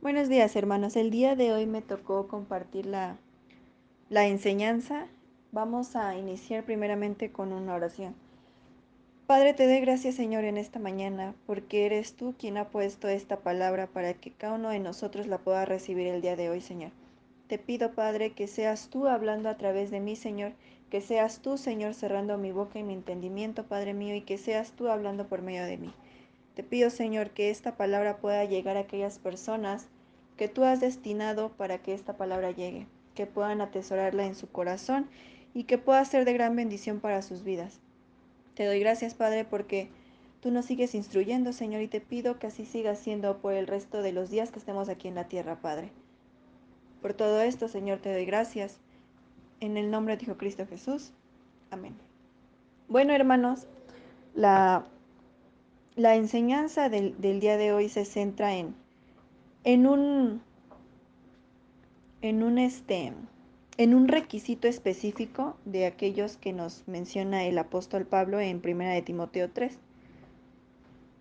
Buenos días, hermanos. El día de hoy me tocó compartir la enseñanza. Vamos a iniciar primeramente con una oración. Padre, te doy gracias, Señor, en esta mañana, porque eres tú quien ha puesto esta palabra para que cada uno de nosotros la pueda recibir el día de hoy, Señor. Te pido, Padre, que seas tú hablando a través de mí, Señor, que seas tú, Señor, cerrando mi boca y mi entendimiento, Padre mío, y que seas tú hablando por medio de mí. Te pido, Señor, que esta palabra pueda llegar a aquellas personas que tú has destinado para que esta palabra llegue, que puedan atesorarla en su corazón y que pueda ser de gran bendición para sus vidas. Te doy gracias, Padre, porque tú nos sigues instruyendo, Señor, y te pido que así siga siendo por el resto de los días que estemos aquí en la tierra, Padre. Por todo esto, Señor, te doy gracias. En el nombre de Hijo Cristo Jesús. Amén. Bueno, hermanos, la, la enseñanza del día de hoy se centra en un, en un, este, en un requisito específico de aquellos que nos menciona el apóstol Pablo en 1 de Timoteo 3.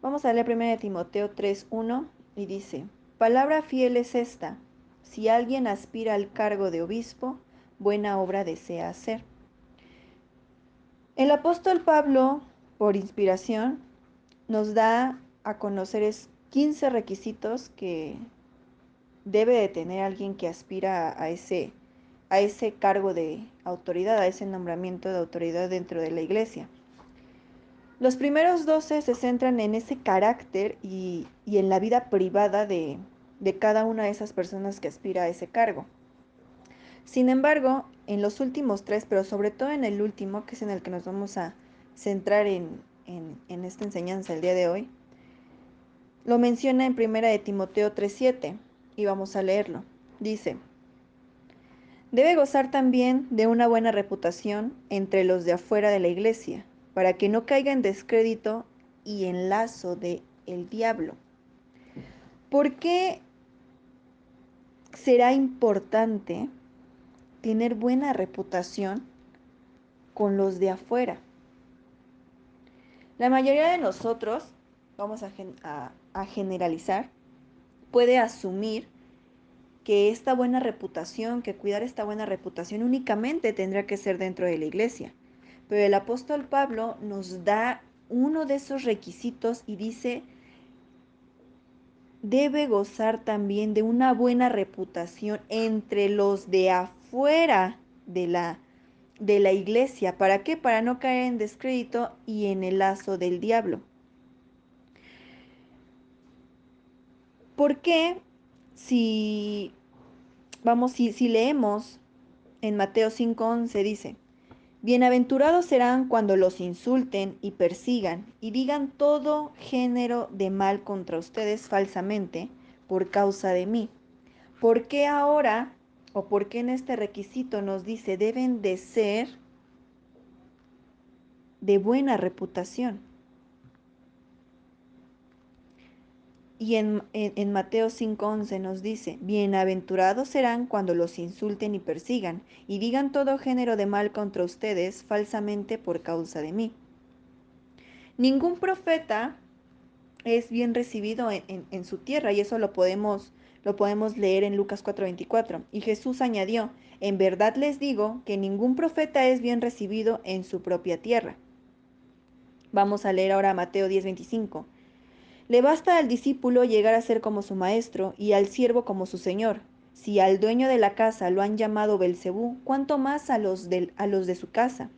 Vamos a leer 1 de Timoteo 3:1 y dice: Palabra fiel es esta: si alguien aspira al cargo de obispo, buena obra desea hacer. El apóstol Pablo, por inspiración, nos da a conocer 15 requisitos que debe de tener alguien que aspira a ese cargo de autoridad, a ese nombramiento de autoridad dentro de la iglesia. Los primeros 12 se centran en ese carácter y en la vida privada de cada una de esas personas que aspira a ese cargo. Sin embargo, en los últimos 3, pero sobre todo en el último, que es en el que nos vamos a centrar en esta enseñanza el día de hoy, lo menciona en 1 de Timoteo 3:7 y vamos a leerlo. Dice: Debe gozar también de una buena reputación entre los de afuera de la iglesia, para que no caiga en descrédito y en lazo de el diablo. ¿Por qué será importante tener buena reputación con los de afuera? La mayoría de nosotros, vamos a generalizar, puede asumir que esta buena reputación, que cuidar esta buena reputación únicamente tendrá que ser dentro de la iglesia. Pero el apóstol Pablo nos da uno de esos requisitos y dice: debe gozar también de una buena reputación entre los de afuera de la iglesia. ¿Para qué? Para no caer en descrédito y en el lazo del diablo. ¿Por qué? Si si leemos en Mateo 5:11 dice: Bienaventurados serán cuando los insulten y persigan y digan todo género de mal contra ustedes falsamente por causa de mí. ¿Por qué ahora o por qué en este requisito nos dice deben de ser de buena reputación? Y en Mateo 5:11 nos dice: Bienaventurados serán cuando los insulten y persigan y digan todo género de mal contra ustedes falsamente por causa de mí. Ningún profeta es bien recibido en su tierra, y eso lo podemos leer en Lucas 4:24. Y Jesús añadió: En verdad les digo que ningún profeta es bien recibido en su propia tierra. Vamos a leer ahora Mateo 10:25. Le basta al discípulo llegar a ser como su maestro y al siervo como su señor. Si al dueño de la casa lo han llamado Belcebú, ¿cuánto más a los de su casa?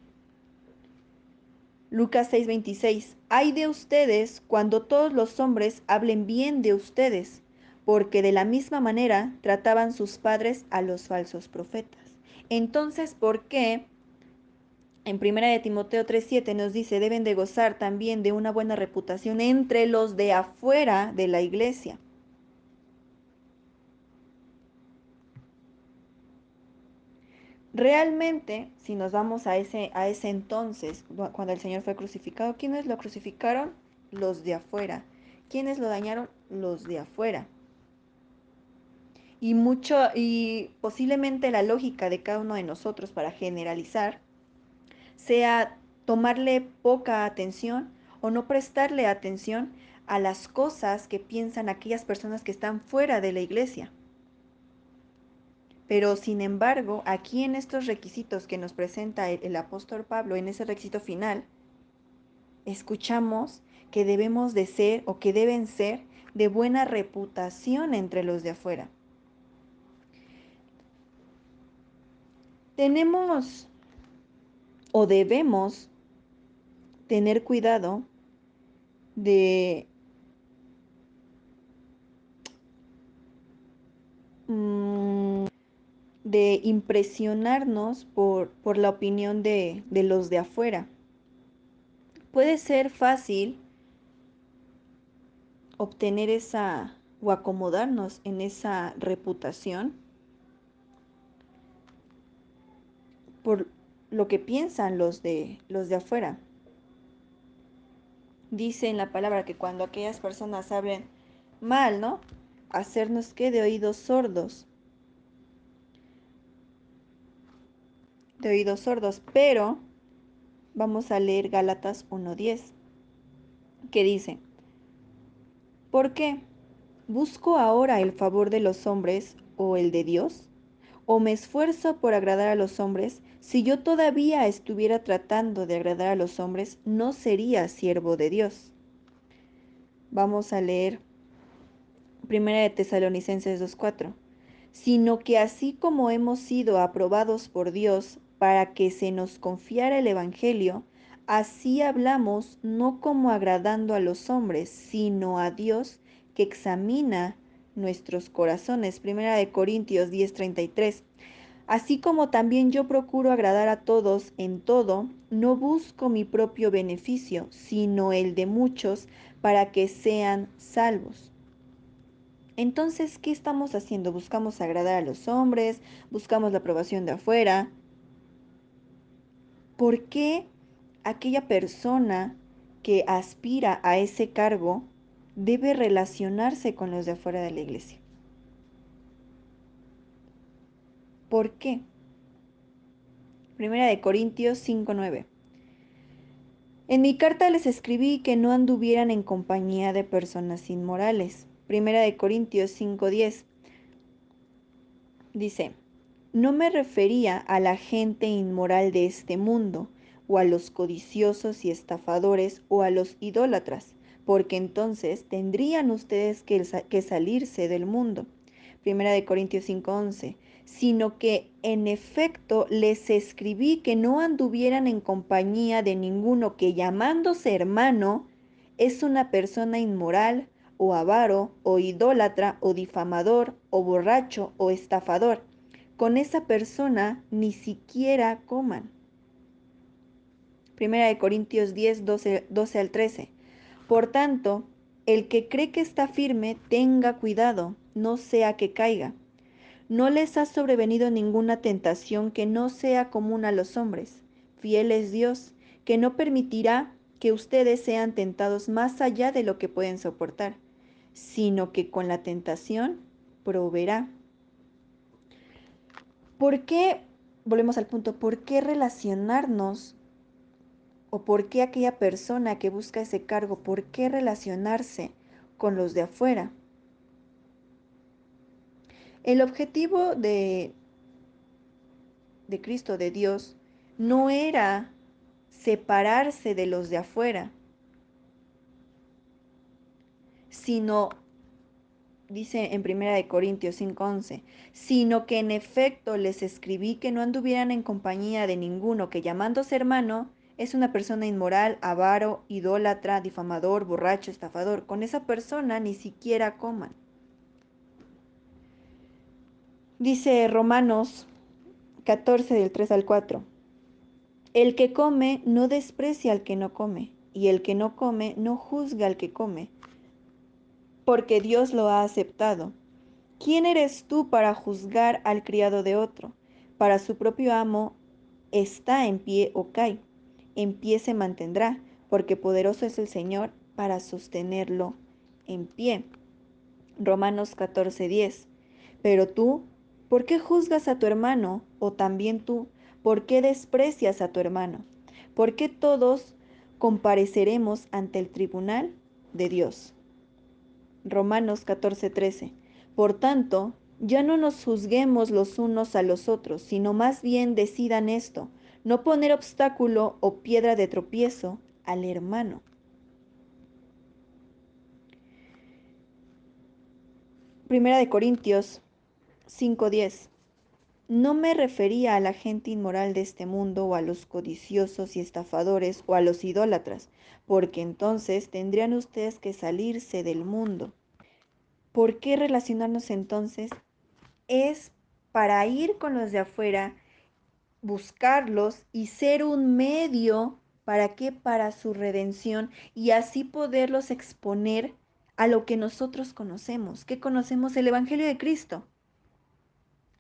Lucas 6:26. Ay de ustedes cuando todos los hombres hablen bien de ustedes, porque de la misma manera trataban sus padres a los falsos profetas. Entonces, ¿por qué en 1 de Timoteo 3:7 nos dice deben de gozar también de una buena reputación entre los de afuera de la iglesia? Realmente, si nos vamos a ese entonces, cuando el Señor fue crucificado, ¿quiénes lo crucificaron? Los de afuera. ¿Quiénes lo dañaron? Los de afuera. Y posiblemente la lógica de cada uno de nosotros para generalizar sea tomarle poca atención o no prestarle atención a las cosas que piensan aquellas personas que están fuera de la iglesia. Pero sin embargo, aquí en estos requisitos que nos presenta el apóstol Pablo, en ese requisito final, escuchamos que debemos de ser o que deben ser de buena reputación entre los de afuera. Tenemos o debemos tener cuidado de de impresionarnos por la opinión de los de afuera. Puede ser fácil obtener esa o acomodarnos en esa reputación por lo que piensan los de afuera. Dice en la palabra que cuando aquellas personas hablen mal, ¿no? Hacernos que de oídos sordos. De oídos sordos, pero vamos a leer Gálatas 1:10, que dice: ¿por qué? ¿Busco ahora el favor de los hombres o el de Dios? ¿O me esfuerzo por agradar a los hombres? Si yo todavía estuviera tratando de agradar a los hombres, no sería siervo de Dios. Vamos a leer 1 de Tesalonicenses 2:4. Sino que así como hemos sido aprobados por Dios para que se nos confiara el Evangelio, así hablamos no como agradando a los hombres, sino a Dios que examina nuestros corazones. 1 de Corintios 10:33. Así como también yo procuro agradar a todos en todo, no busco mi propio beneficio, sino el de muchos, para que sean salvos. Entonces, ¿qué estamos haciendo? Buscamos agradar a los hombres, buscamos la aprobación de afuera. ¿Por qué aquella persona que aspira a ese cargo debe relacionarse con los de afuera de la iglesia? ¿Por qué? 1 de Corintios 5:9. En mi carta les escribí que no anduvieran en compañía de personas inmorales. 1 de Corintios 5:10 dice: no me refería a la gente inmoral de este mundo, o a los codiciosos y estafadores, o a los idólatras, porque entonces tendrían ustedes que salirse del mundo. 1 de Corintios 5:11, sino que en efecto les escribí que no anduvieran en compañía de ninguno que llamándose hermano es una persona inmoral, o avaro, o idólatra, o difamador, o borracho, o estafador. Con esa persona ni siquiera coman. 1 de Corintios 10, 12 al 13. Por tanto, el que cree que está firme, tenga cuidado, no sea que caiga. No les ha sobrevenido ninguna tentación que no sea común a los hombres. Fiel es Dios, que no permitirá que ustedes sean tentados más allá de lo que pueden soportar, sino que con la tentación proveerá. ¿Por qué, volvemos al punto, por qué relacionarnos o por qué aquella persona que busca ese cargo, por qué relacionarse con los de afuera? El objetivo de Cristo, de Dios, no era separarse de los de afuera, sino, dice en 1 de Corintios 5:11, sino que en efecto les escribí que no anduvieran en compañía de ninguno que llamándose hermano es una persona inmoral, avaro, idólatra, difamador, borracho, estafador. Con esa persona ni siquiera coman. Dice Romanos 14 del 3 al 4. El que come no desprecia al que no come, y el que no come no juzga al que come, porque Dios lo ha aceptado. ¿Quién eres tú para juzgar al criado de otro? Para su propio amo está en pie o cae. En pie se mantendrá, porque poderoso es el Señor para sostenerlo en pie. Romanos 14:10. Pero tú, ¿por qué juzgas a tu hermano? O también tú, ¿por qué desprecias a tu hermano? Porque todos compareceremos ante el tribunal de Dios. Romanos 14:13. Por tanto, ya no nos juzguemos los unos a los otros, sino más bien decidan esto, no poner obstáculo o piedra de tropiezo al hermano. Primera de Corintios 5:10. No me refería a la gente inmoral de este mundo o a los codiciosos y estafadores o a los idólatras, porque entonces tendrían ustedes que salirse del mundo. ¿Por qué relacionarnos entonces? Es para ir con los de afuera, buscarlos y ser un medio, ¿para qué? Para su redención y así poderlos exponer a lo que nosotros conocemos. ¿Qué conocemos? El Evangelio de Cristo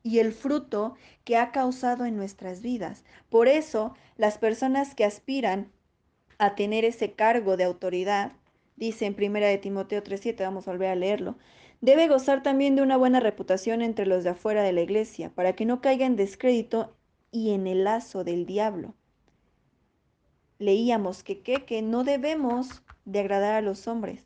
y el fruto que ha causado en nuestras vidas. Por eso, las personas que aspiran a tener ese cargo de autoridad, dice en 1 de Timoteo 3:7, vamos a volver a leerlo, debe gozar también de una buena reputación entre los de afuera de la iglesia, para que no caiga en descrédito y en el lazo del diablo. Leíamos que no debemos de agradar a los hombres.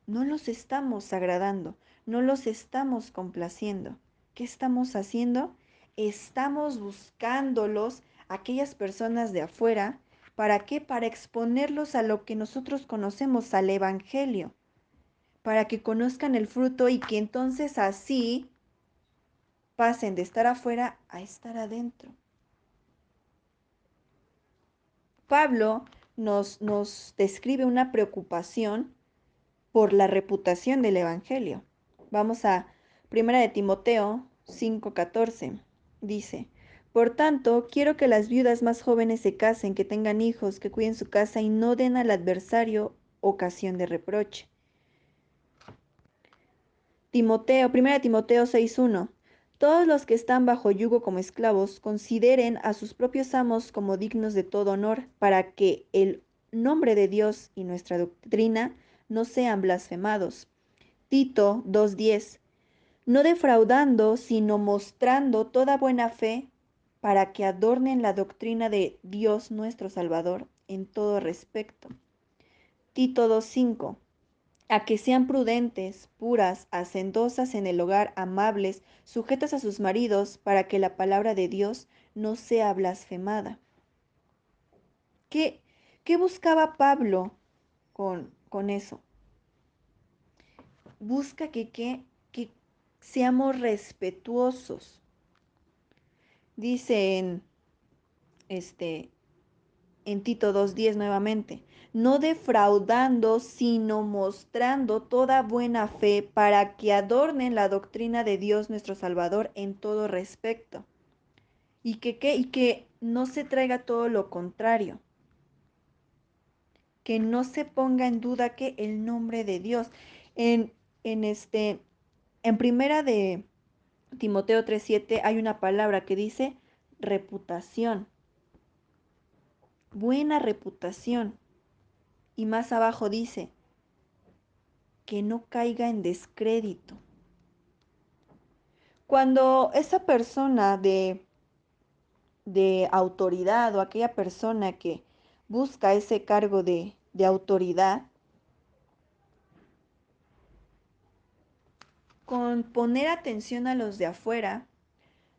No los estamos agradando, no los estamos complaciendo. ¿Qué estamos haciendo? Estamos buscándolos, aquellas personas de afuera, ¿para qué? Para exponerlos a lo que nosotros conocemos, al Evangelio, para que conozcan el fruto y que entonces así pasen de estar afuera a estar adentro. Pablo nos describe una preocupación por la reputación del Evangelio. Vamos a 1 de Timoteo 5:14. Dice, por tanto, quiero que las viudas más jóvenes se casen, que tengan hijos, que cuiden su casa y no den al adversario ocasión de reproche. 1 de Timoteo 6:1. Todos los que están bajo yugo como esclavos consideren a sus propios amos como dignos de todo honor, para que el nombre de Dios y nuestra doctrina no sean blasfemados. Tito 2:10. No defraudando, sino mostrando toda buena fe, para que adornen la doctrina de Dios nuestro Salvador en todo respecto. Tito 2:5. A que sean prudentes, puras, hacendosas en el hogar, amables, sujetas a sus maridos, para que la palabra de Dios no sea blasfemada. ¿Qué, qué buscaba Pablo con eso? Busca que seamos respetuosos. Dice en Tito 2:10 nuevamente, no defraudando, sino mostrando toda buena fe, para que adornen la doctrina de Dios nuestro Salvador en todo respecto. Y que no se traiga todo lo contrario. Que no se ponga en duda que el nombre de Dios. En, en primera de Timoteo 3:7 hay una palabra que dice reputación. Buena reputación. Y más abajo dice que no caiga en descrédito. Cuando esa persona de autoridad o aquella persona que busca ese cargo de autoridad, con poner atención a los de afuera,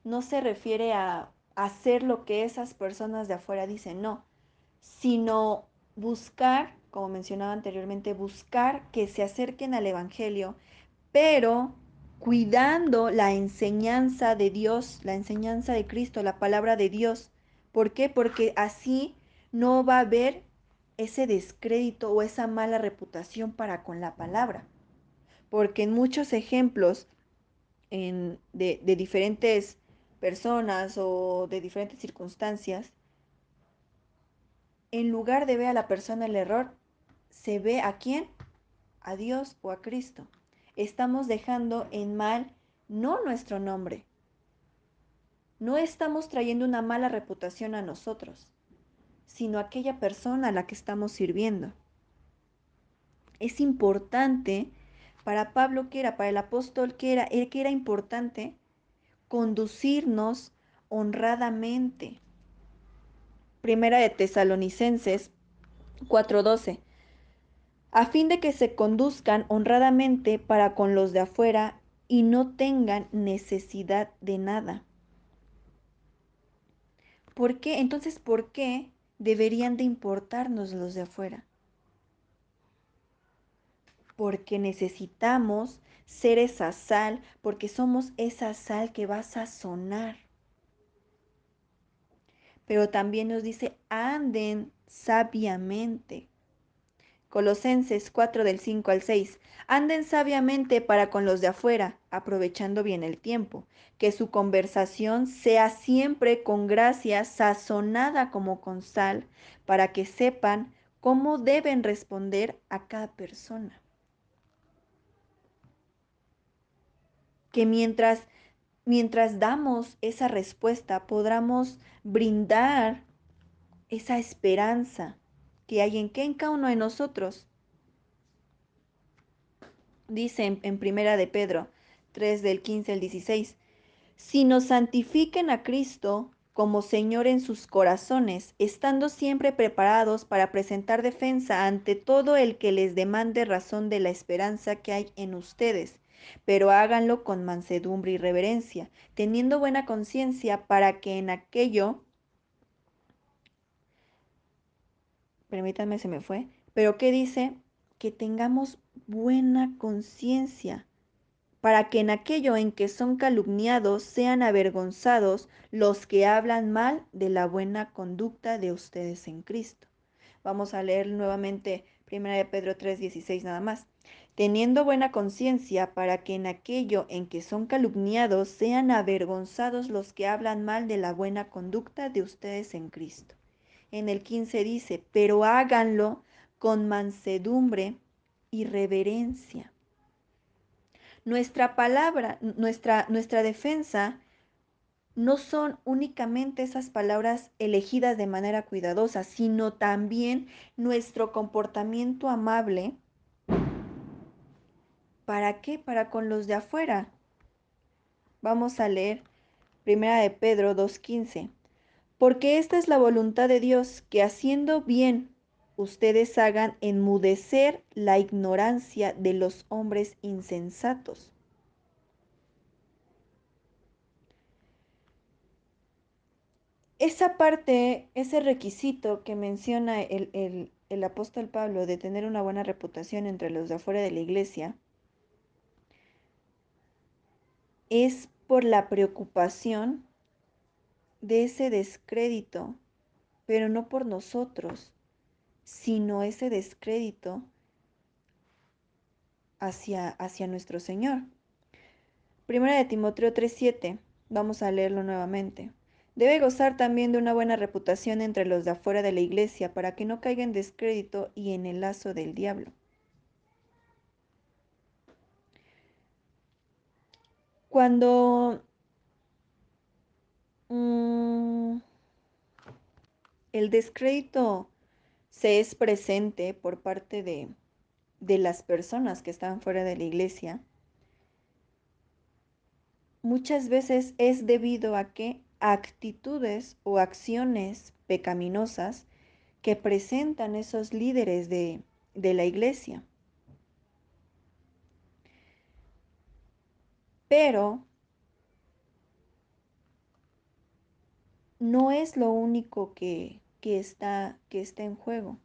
no se refiere a hacer lo que esas personas de afuera dicen, no, sino buscar, como mencionaba anteriormente, buscar que se acerquen al Evangelio, pero cuidando la enseñanza de Dios, la enseñanza de Cristo, la palabra de Dios. ¿Por qué? Porque así no va a haber ese descrédito o esa mala reputación para con la palabra. Porque en muchos ejemplos de diferentes personas o de diferentes circunstancias, en lugar de ver a la persona el error, se ve a quién, a Dios o a Cristo. Estamos dejando en mal no nuestro nombre. No estamos trayendo una mala reputación a nosotros, sino a aquella persona a la que estamos sirviendo. Es importante para Pablo que era, para el apóstol que era importante conducirnos honradamente. Primera de Tesalonicenses 4:12. a fin de que se conduzcan honradamente para con los de afuera y no tengan necesidad de nada. ¿Por qué? Entonces, ¿por qué deberían de importarnos los de afuera? Porque necesitamos ser esa sal, porque somos esa sal que va a sazonar. Pero también nos dice, anden sabiamente. Colosenses 4 del 5 al 6. Anden sabiamente para con los de afuera, aprovechando bien el tiempo, que su conversación sea siempre con gracia, sazonada como con sal, para que sepan cómo deben responder a cada persona. Que mientras damos esa respuesta, podamos brindar esa esperanza que hay en cada uno de nosotros. Dice en Primera de Pedro 3 del 15 al 16, si nos santifiquen a Cristo como Señor en sus corazones, estando siempre preparados para presentar defensa ante todo el que les demande razón de la esperanza que hay en ustedes, pero háganlo con mansedumbre y reverencia, teniendo buena conciencia para que en aquello, permítanme, se me fue, pero ¿qué dice? Que tengamos buena conciencia para que en aquello en que son calumniados sean avergonzados los que hablan mal de la buena conducta de ustedes en Cristo. Vamos a leer nuevamente 1 de Pedro 3:16 nada más. Teniendo buena conciencia para que en aquello en que son calumniados sean avergonzados los que hablan mal de la buena conducta de ustedes en Cristo. En el 15 dice, pero háganlo con mansedumbre y reverencia. Nuestra palabra, nuestra defensa no son únicamente esas palabras elegidas de manera cuidadosa, sino también nuestro comportamiento amable. ¿Para qué? Para con los de afuera. Vamos a leer 1 de Pedro 2:15. Porque esta es la voluntad de Dios, que haciendo bien ustedes hagan enmudecer la ignorancia de los hombres insensatos. Esa parte, ese requisito que menciona el apóstol Pablo de tener una buena reputación entre los de afuera de la iglesia, es por la preocupación de ese descrédito, pero no por nosotros, sino ese descrédito hacia nuestro Señor. Primera de Timoteo 3:7, vamos a leerlo nuevamente. Debe gozar también de una buena reputación entre los de afuera de la iglesia para que no caiga en descrédito y en el lazo del diablo. Cuando el descrédito se es presente por parte de las personas que están fuera de la iglesia, muchas veces es debido a que actitudes o acciones pecaminosas que presentan esos líderes de la iglesia. Pero no es lo único que está en juego.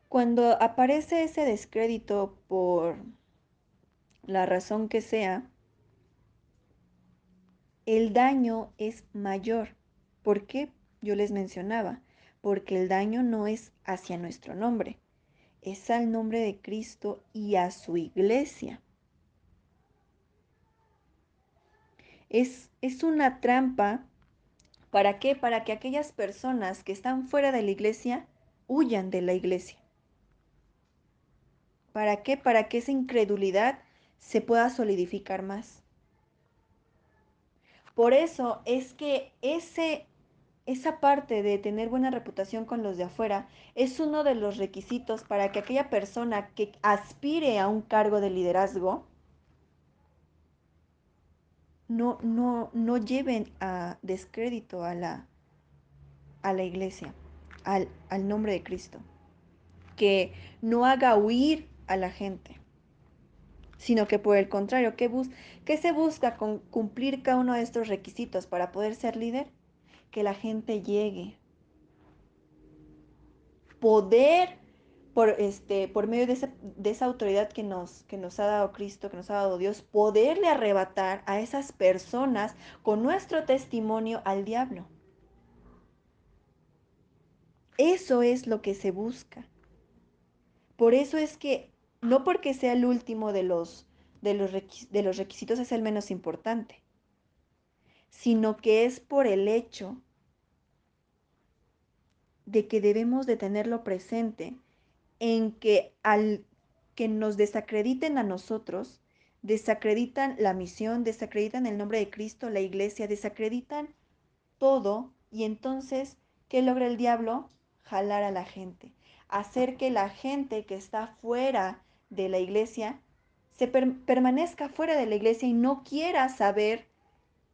Cuando aparece ese descrédito por la razón que sea, el daño es mayor. ¿Por qué? Yo les mencionaba, porque el daño no es hacia nuestro nombre, es al nombre de Cristo y a su iglesia. Es una trampa. ¿Para qué? Para que aquellas personas que están fuera de la iglesia huyan de la iglesia. ¿Para qué? Para que esa incredulidad se pueda solidificar más. Por eso es que esa parte de tener buena reputación con los de afuera es uno de los requisitos para que aquella persona que aspire a un cargo de liderazgo no lleven a descrédito a la iglesia, al nombre de Cristo. que no haga huir a la gente, sino que por el contrario, ¿qué se busca con cumplir cada uno de estos requisitos para poder ser líder? Que la gente llegue, poder por medio de esa autoridad que nos ha dado Cristo, que nos ha dado Dios, poderle arrebatar a esas personas con nuestro testimonio al diablo. Eso es lo que se busca. Por eso es que no porque sea el último de los requisitos es el menos importante, sino que es por el hecho de que debemos de tenerlo presente en que al que nos desacrediten a nosotros, desacreditan la misión, desacreditan el nombre de Cristo, la iglesia, desacreditan todo y entonces, ¿qué logra el diablo? Jalar a la gente, hacer que la gente que está fuera de la iglesia permanezca fuera de la iglesia y no quiera saber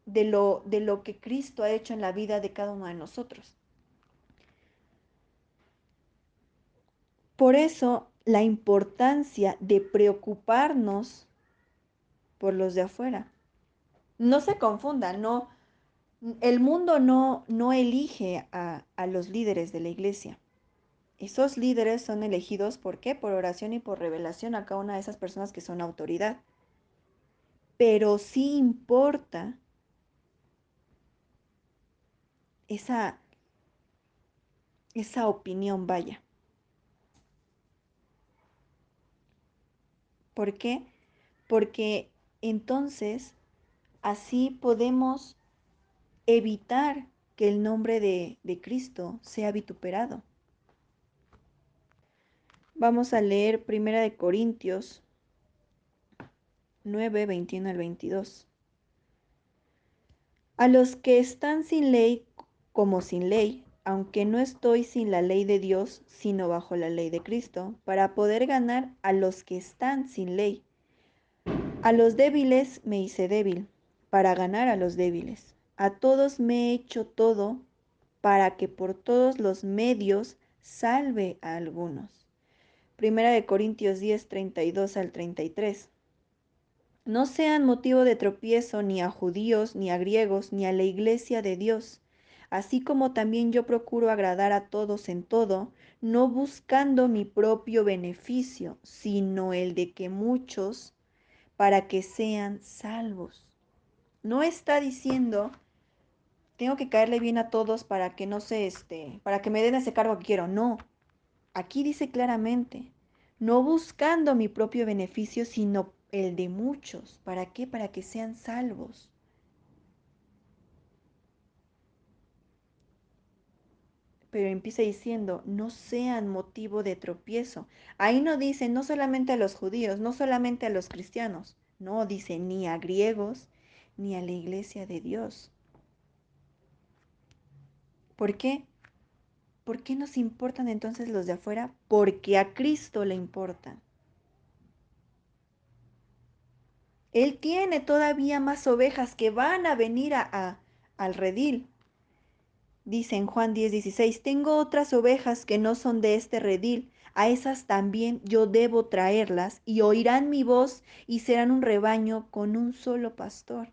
de lo que Cristo ha hecho en la vida de cada uno de nosotros. Por eso, la importancia de preocuparnos por los de afuera. No se confundan, no, el mundo no elige a los líderes de la iglesia. Esos líderes son elegidos, ¿por qué? Por oración y por revelación a cada una de esas personas que son autoridad. Pero sí importa esa, esa opinión, vaya. ¿Por qué? Porque entonces así podemos evitar que el nombre de Cristo sea vituperado. Vamos a leer 1 Corintios 9, 21 al 22. A los que están sin ley como sin ley, aunque no estoy sin la ley de Dios, sino bajo la ley de Cristo, para poder ganar a los que están sin ley. A los débiles me hice débil, para ganar a los débiles. A todos me he hecho todo, para que por todos los medios salve a algunos. 1 Corintios 10, 32 al 33. No sean motivo de tropiezo ni a judíos, ni a griegos, ni a la iglesia de Dios, así como también yo procuro agradar a todos en todo, no buscando mi propio beneficio, sino el de que muchos, para que sean salvos. No está diciendo, tengo que caerle bien a todos para que no se, para que me den ese cargo que quiero. No, aquí dice claramente, no buscando mi propio beneficio, sino el de muchos. ¿Para qué? Para que sean salvos. Pero empieza diciendo, no sean motivo de tropiezo. Ahí no dice no solamente a los judíos, no solamente a los cristianos. No dice ni a griegos, ni a la iglesia de Dios. ¿Por qué? ¿Por qué nos importan entonces los de afuera? Porque a Cristo le importan. Él tiene todavía más ovejas que van a venir al redil. Dice en Juan 10:16, tengo otras ovejas que no son de este redil, a esas también yo debo traerlas, y oirán mi voz y serán un rebaño con un solo pastor.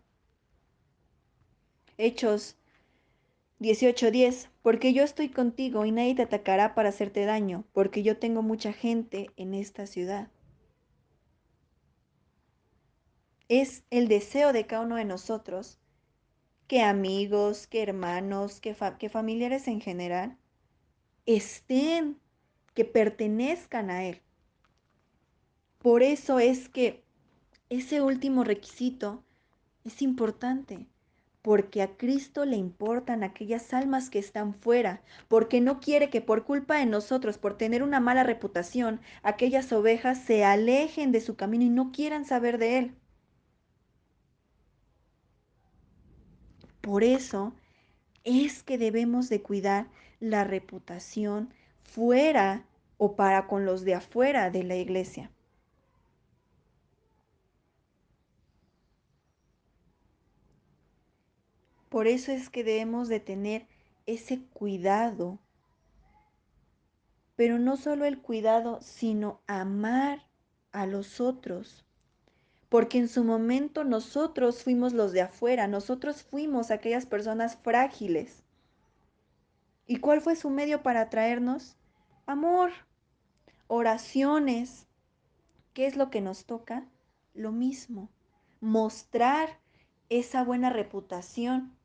Hechos 18:10, porque yo estoy contigo y nadie te atacará para hacerte daño, porque yo tengo mucha gente en esta ciudad. Es el deseo de cada uno de nosotros que amigos, que hermanos, que familiares en general estén, que pertenezcan a Él. Por eso es que ese último requisito es importante, porque a Cristo le importan aquellas almas que están fuera, porque no quiere que por culpa de nosotros, por tener una mala reputación, aquellas ovejas se alejen de su camino y no quieran saber de Él. Por eso es que debemos de cuidar la reputación fuera o para con los de afuera de la iglesia. Por eso es que debemos de tener ese cuidado, pero no solo el cuidado, sino amar a los otros. Porque en su momento nosotros fuimos los de afuera, nosotros fuimos aquellas personas frágiles. ¿Y cuál fue su medio para atraernos? Amor, oraciones. ¿Qué es lo que nos toca? Lo mismo, mostrar esa buena reputación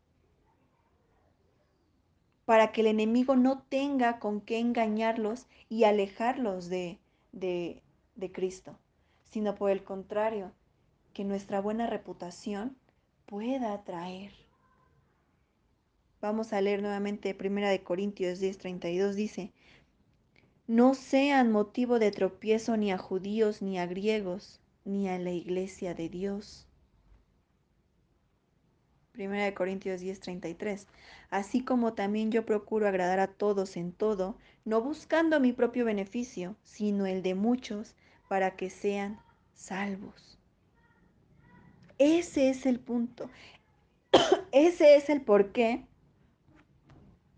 para que el enemigo no tenga con qué engañarlos y alejarlos de, de Cristo, sino por el contrario, que nuestra buena reputación pueda atraer. Vamos a leer nuevamente 1 Corintios 10:32, dice, no sean motivo de tropiezo ni a judíos ni a griegos, ni a la iglesia de Dios. 1 Corintios 10:33. Así como también yo procuro agradar a todos en todo, no buscando mi propio beneficio, sino el de muchos, para que sean salvos. Ese es el punto. Ese es el por qué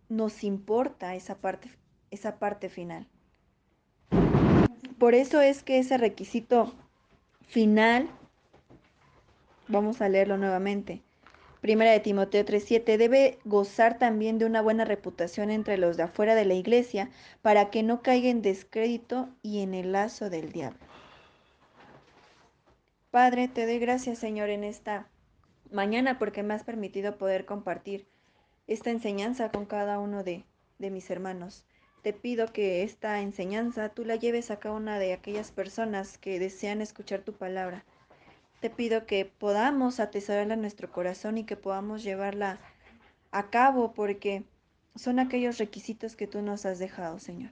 nos importa esa parte final. Por eso es que ese requisito final, vamos a leerlo nuevamente. Primera de Timoteo 3:7, debe gozar también de una buena reputación entre los de afuera de la iglesia para que no caiga en descrédito y en el lazo del diablo. Padre, te doy gracias, Señor, en esta mañana porque me has permitido poder compartir esta enseñanza con cada uno de mis hermanos. Te pido que esta enseñanza tú la lleves a cada una de aquellas personas que desean escuchar tu palabra. Te pido que podamos atesorarla en nuestro corazón y que podamos llevarla a cabo porque son aquellos requisitos que tú nos has dejado, Señor.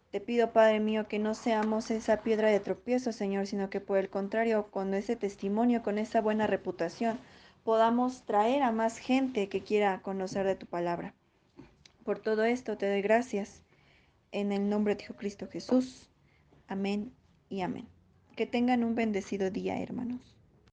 Te pido, Padre mío, que no seamos esa piedra de tropiezo, Señor, sino que por el contrario, con ese testimonio, con esa buena reputación, podamos traer a más gente que quiera conocer de tu palabra. Por todo esto te doy gracias en el nombre de Cristo Jesús. Amén y amén. Que tengan un bendecido día, hermanos.